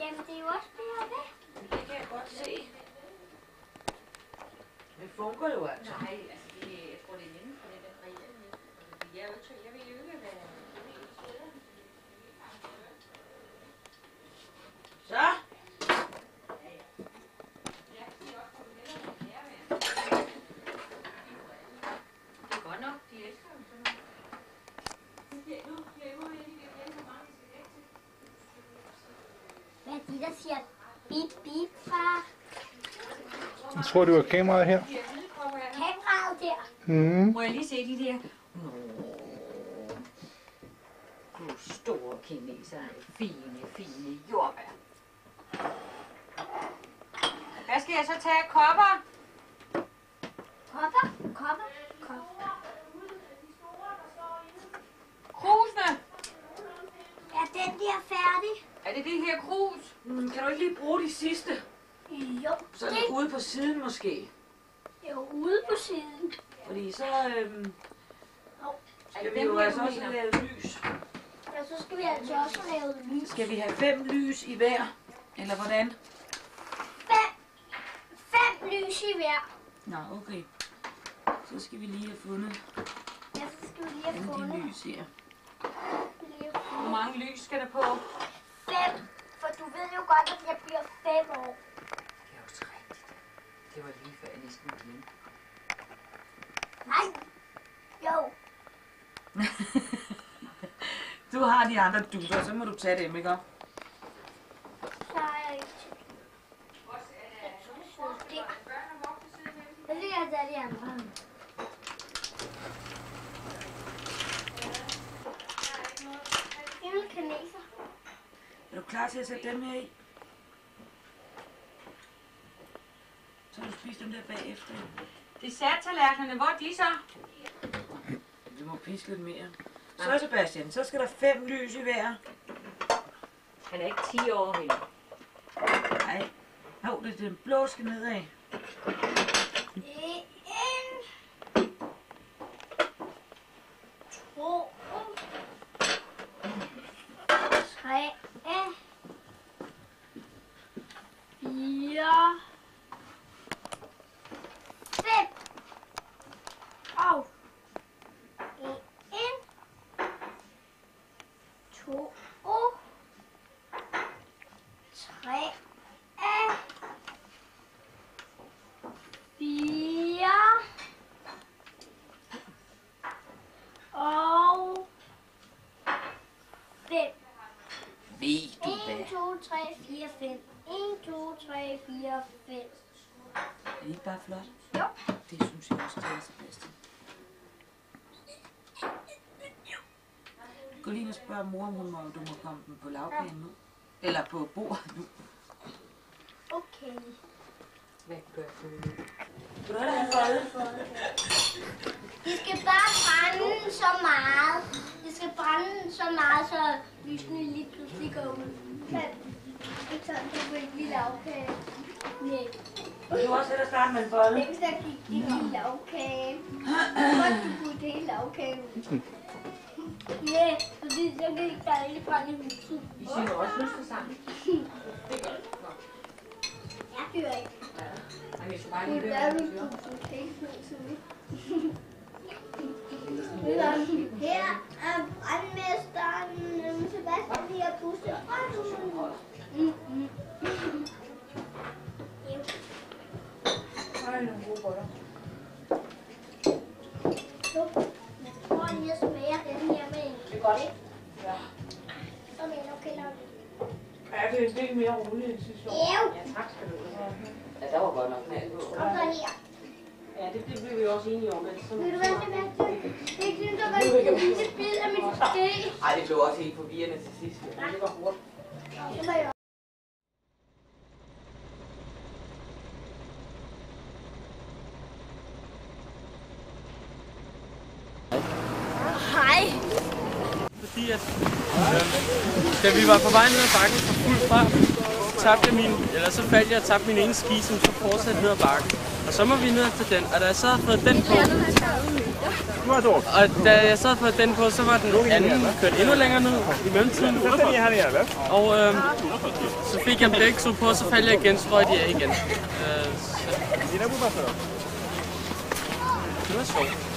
Jamen, det er jo også det her væk. Det kan jeg godt se. Det fungerer jo altså. Nej, altså jeg tror det er inden for den reelle. Jeg vil jo ikke være... Så. Det er godt nok, de elsker jo sådan noget. Hvad er det, der siger bip, bip, far? Jeg tror, det var kameraet her. Kameraet der. Må jeg lige se de der? Nå, du store kineser med fine jordbær. Hvad skal jeg så tage? Kopper? Kopper. Krusene? Er den der færdig? Er det her krus? Kan du ikke lige bruge de sidste? Jo, Så er det ude på siden måske. jo ude på siden. Fordi så skal vi jo altså også have lavet lys. Ja, så skal vi altså også have lavet lys. Skal vi have 5 lys i hver? Eller hvordan? 5 lys i hver. Nå, okay. Så skal vi lige have fundet Ja, så skal vi lige have alle fundet. de lys her. Hvor mange lys skal der på? 5. For du ved jo godt, at jeg bliver 5 år. Det er også rigtigt. Det var lige før jeg næsten glemte. Nej. Jo. Du har de andre dutter, så må du tage dem, ikke? Så er jeg ikke til. Jeg ligger der de andre. Himmelkaneser. Er du klar til at sætte dem her i? Så har du spist dem der bagefter. Desserttallerkenerne, hvor er de så? Du må piske lidt mere. Så Sebastian, så skal der 5 lys i hver. Han er ikke 10 år, vel? Nej. Jo, det er den blå skal nedad. 1, 2, 3, 4, 5. Og 1, 2, 3, 4 og 5. Ved du 1, 2, 3, 4, 5. 1, 2, 3, 4, 5. Er det ikke bare flot? Jo. Det synes jeg også, det er Sebastian. Gå lige og spørge mor, om du må komme den på lavkagen nu. Eller på bordet nu. Okay. Hvad gør du? Vil du have det foldet? Det skal bare brænde så meget. Det skal brænde så meget, så lysene lige pludselig går ud. Ikke sådan, så du ikke lige lavkage. Nej. Vil du også hellere starte med en folde? Ikke så gik det lige lavkage. Hvor du putte hele lavkage ud. Ja, fordi så gik der ikke brænde i huset. Vi siger jo også lyst sammen. Jeg gør ikke. Ej, vi skal bare Det lige er høre, der, hvad du du siger. kan ikke her er brandmesteren Sebastian lige at puste. Ej, nogle gode boller. Jeg tror lige at smage den her med en. Det er godt, ikke? Ja. Så vil jeg nok hellere. Ja, det er en del mere roligt end sidste år. Ew. Ja, tak skal du have. Ja, der var godt nok knald på. Og så her. Ja, det blev vi også enige om. Så Vil du være Sebastian? Det er ikke der var en lille bid af mit steg. ej, det blev også helt forvirrende til sidst. Det var hurtigt. Det var jeg. Hej. Fordi at, da vi var på vej ned ad bakken for fuld fart, så faldt jeg og tabte min ene ski, som så fortsatte ned ad bakken. Og så må vi ned til den, og da jeg så havde fået den på, Og da jeg sad på den på, så var den anden kørt endnu længere ned i mellemtiden. Og så fik jeg blæksus på, og så faldt jeg igen, så røg de af igen. Det var sjovt.